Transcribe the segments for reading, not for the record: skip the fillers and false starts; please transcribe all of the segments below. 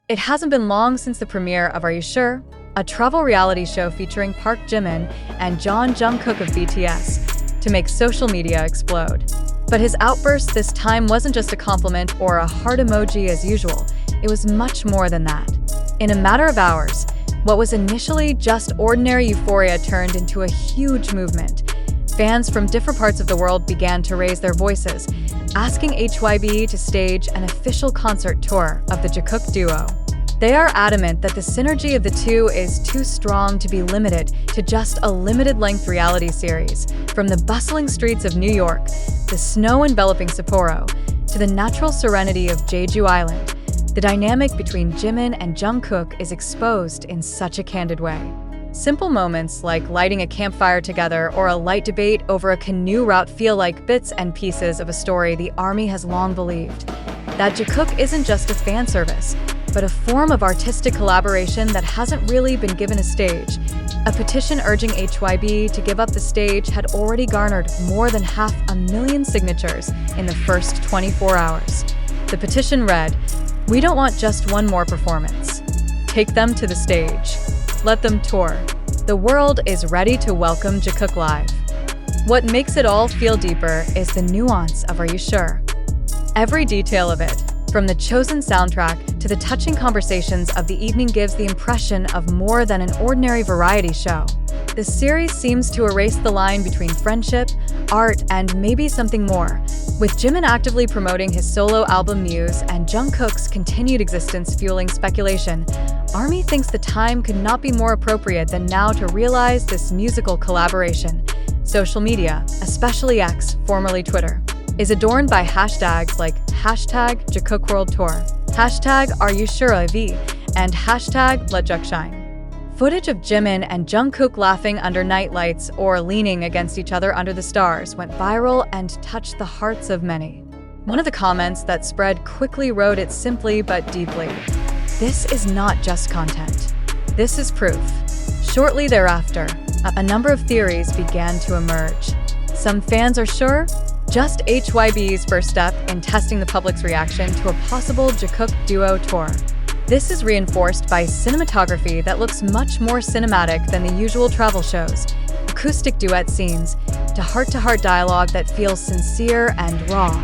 It hasn't been long since the premiere of Are You Sure?, a travel reality show featuring Park Jimin and Jungkook of BTS, to make social media explode. But his outburst this time wasn't just a compliment or a heart emoji as usual, it was much more than that. In a matter of hours, what was initially just ordinary euphoria turned into a huge movement. Fans from different parts of the world began to raise their voices, asking HYBE to stage an official concert tour of the Jikook duo. They are adamant that the synergy of the two is too strong to be limited to just a limited-length reality series. From the bustling streets of New York, the snow-enveloping Sapporo, to the natural serenity of Jeju Island, the dynamic between Jimin and Jungkook is exposed in such a candid way. Simple moments like lighting a campfire together or a light debate over a canoe route feel like bits and pieces of a story the ARMY has long believed. That Jikook isn't just a fan service, but a form of artistic collaboration that hasn't really been given a stage. A petition urging HYBE to give up the stage had already garnered more than 500,000 signatures in the first 24 hours. The petition read, "We don't want just one more performance. Take them to the stage. Let them tour. The world is ready to welcome Jikook live." What makes it all feel deeper is the nuance of Are You Sure? Every detail of it, from the chosen soundtrack to the touching conversations of the evening, gives the impression of more than an ordinary variety show. The series seems to erase the line between friendship, art, and maybe something more. With Jimin actively promoting his solo album Muse and Jungkook's continued existence fueling speculation, ARMY thinks the time could not be more appropriate than now to realize this musical collaboration. Social media, especially X, formerly Twitter, is adorned by hashtags like #Jikook World Tour, #AreYouSure-TV, and #LetJukShine. Footage of Jimin and Jungkook laughing under night lights or leaning against each other under the stars went viral and touched the hearts of many. One of the comments that spread quickly wrote it simply but deeply: "This is not just content. This is proof." Shortly thereafter, a number of theories began to emerge. Some fans are sure just HYBE's first step in testing the public's reaction to a possible Jikook duo tour. This is reinforced by cinematography that looks much more cinematic than the usual travel shows, acoustic duet scenes, to heart-to-heart dialogue that feels sincere and raw.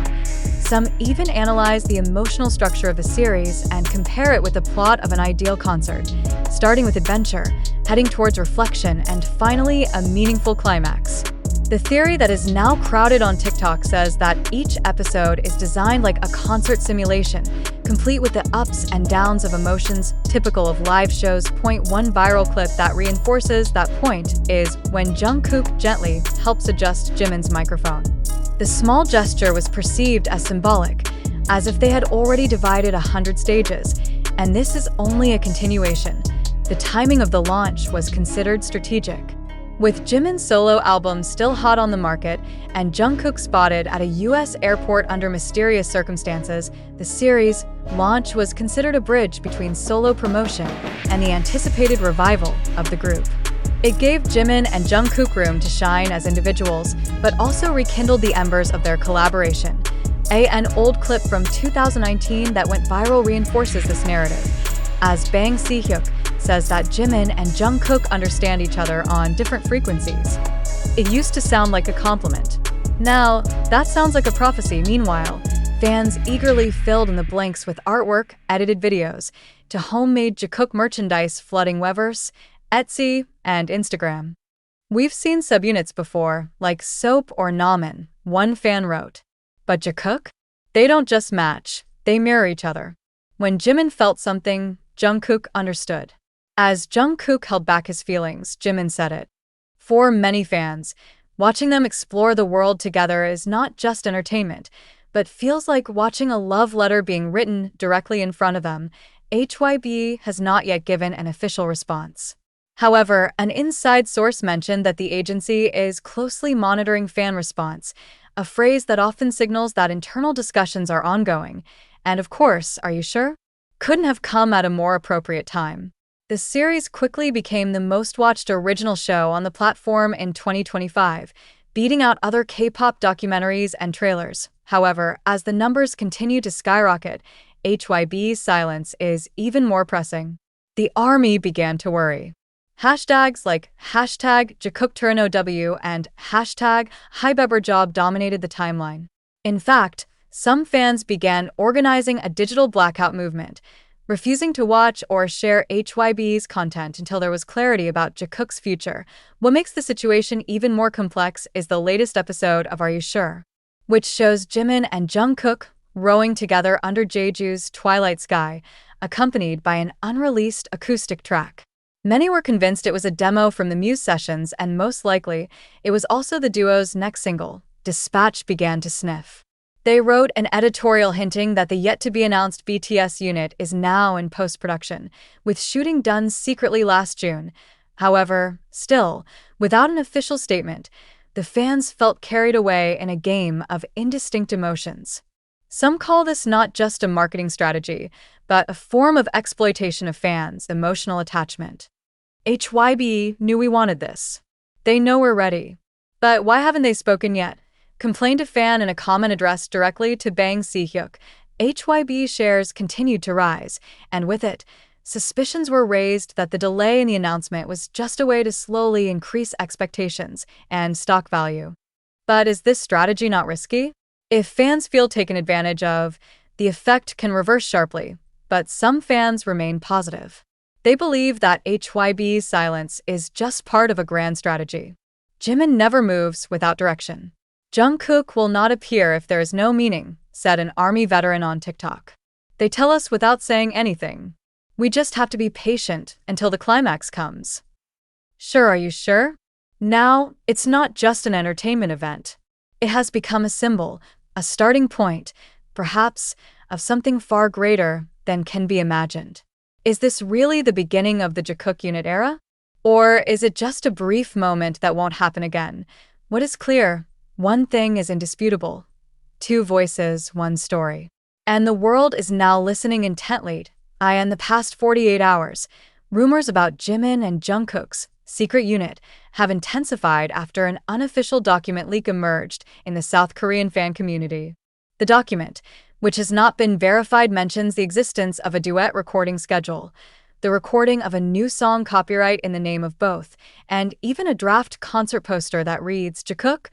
Some even analyze the emotional structure of the series and compare it with the plot of an ideal concert, starting with adventure, heading towards reflection, and finally a meaningful climax. The theory that is now crowded on TikTok says that each episode is designed like a concert simulation, complete with the ups and downs of emotions typical of live shows. One viral clip that reinforces that point is when Jungkook gently helps adjust Jimin's microphone. The small gesture was perceived as symbolic, as if they had already divided 100 stages, and this is only a continuation. The timing of the launch was considered strategic. With Jimin's solo album still hot on the market and Jungkook spotted at a US airport under mysterious circumstances, the series' launch was considered a bridge between solo promotion and the anticipated revival of the group. It gave Jimin and Jungkook room to shine as individuals, but also rekindled the embers of their collaboration. An old clip from 2019 that went viral reinforces this narrative, as Bang Si-hyuk says that Jimin and Jungkook understand each other on different frequencies. It used to sound like a compliment. Now, that sounds like a prophecy. Meanwhile, fans eagerly filled in the blanks with artwork, edited videos, to homemade Jikook merchandise flooding Weverse, Etsy, and Instagram. "We've seen subunits before, like soap or ramen," one fan wrote. "But Jikook? They don't just match, they mirror each other." When Jimin felt something, Jungkook understood. As Jungkook held back his feelings, Jimin said it. For many fans, watching them explore the world together is not just entertainment, but feels like watching a love letter being written directly in front of them. HYBE has not yet given an official response. However, an inside source mentioned that the agency is closely monitoring fan response, a phrase that often signals that internal discussions are ongoing. And of course, Are You Sure? Couldn't have come at a more appropriate time. The series quickly became the most-watched original show on the platform in 2025, beating out other K-pop documentaries and trailers. However, as the numbers continue to skyrocket, HYBE's silence is even more pressing. The army began to worry. Hashtags like hashtag #JikookTourNoW and hashtag HYBE World Tour dominated the timeline. In fact, some fans began organizing a digital blackout movement, refusing to watch or share HYBE's content until there was clarity about Jikook's future. What makes the situation even more complex is the latest episode of Are You Sure?, which shows Jimin and Jungkook rowing together under Jeju's twilight sky, accompanied by an unreleased acoustic track. Many were convinced it was a demo from the Muse sessions, and most likely, it was also the duo's next single. Dispatch began to sniff. They wrote an editorial hinting that the yet-to-be-announced BTS unit is now in post-production, with shooting done secretly last June. However, still, without an official statement, the fans felt carried away in a game of indistinct emotions. Some call this not just a marketing strategy, but a form of exploitation of fans' emotional attachment. HYBE knew we wanted this. They know we're ready. But why haven't they spoken yet? Complained a fan in a comment addressed directly to Bang Si-hyuk. HYBE shares continued to rise, and with it, suspicions were raised that the delay in the announcement was just a way to slowly increase expectations and stock value. But is this strategy not risky? If fans feel taken advantage of, the effect can reverse sharply, but some fans remain positive. They believe that HYBE's silence is just part of a grand strategy. Jimin never moves without direction. Jungkook will not appear if there is no meaning, said an army veteran on TikTok. They tell us without saying anything. We just have to be patient until the climax comes. Sure, are you sure? Now, it's not just an entertainment event. It has become a symbol, a starting point, perhaps, of something far greater than can be imagined. Is this really the beginning of the Jikook unit era? Or is it just a brief moment that won't happen again? What is clear? One thing is indisputable. Two voices, one story. And the world is now listening intently. In the past 48 hours, rumors about Jimin and Jungkook's secret unit have intensified after an unofficial document leak emerged in the South Korean fan community. The document, which has not been verified, mentions the existence of a duet recording schedule, the recording of a new song copyright in the name of both, and even a draft concert poster that reads, Jikook,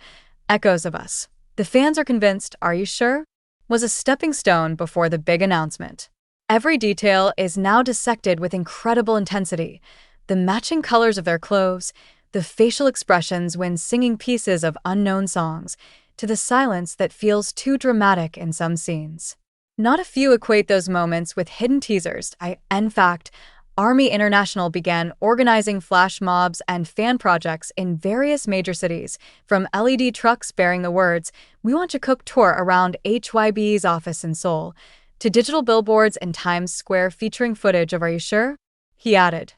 Echoes of Us. The fans are convinced Are You Sure? Was a stepping stone before the big announcement. Every detail is now dissected with incredible intensity. The matching colors of their clothes, the facial expressions when singing pieces of unknown songs, to the silence that feels too dramatic in some scenes. Not a few equate those moments with hidden teasers. In fact, Army International began organizing flash mobs and fan projects in various major cities, from LED trucks bearing the words, "We want Jikook tour" around HYBE's office in Seoul, to digital billboards in Times Square featuring footage of Are You Sure? He added,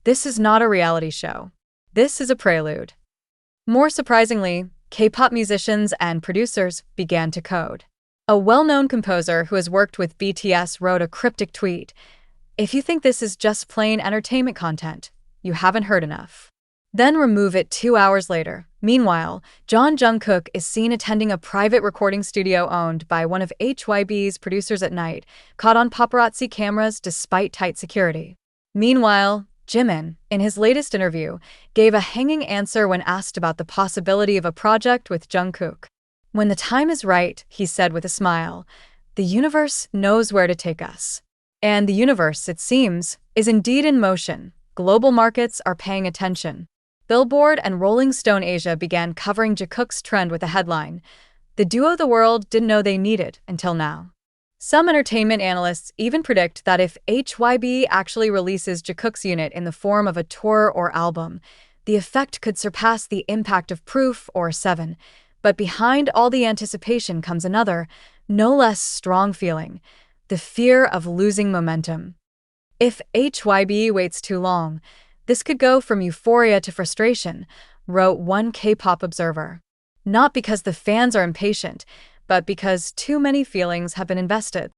"This is not a reality show. This is a prelude." More surprisingly, K-pop musicians and producers began to code. A well-known composer who has worked with BTS wrote a cryptic tweet, "If you think this is just plain entertainment content, you haven't heard enough." Then remove it 2 hours later. Meanwhile, Jungkook is seen attending a private recording studio owned by one of HYBE's producers at night, caught on paparazzi cameras despite tight security. Meanwhile, Jimin, in his latest interview, gave a hanging answer when asked about the possibility of a project with Jungkook. "When the time is right," he said with a smile, "the universe knows where to take us." And the universe, it seems, is indeed in motion. Global markets are paying attention. Billboard and Rolling Stone Asia began covering Jikook's trend with a headline, "The duo the world didn't know they needed until now." Some entertainment analysts even predict that if HYBE actually releases Jikook's unit in the form of a tour or album, the effect could surpass the impact of Proof or Seven. But behind all the anticipation comes another, no less strong feeling, the fear of losing momentum. If HYBE waits too long, this could go from euphoria to frustration, wrote one K-pop observer. Not because the fans are impatient, but because too many feelings have been invested.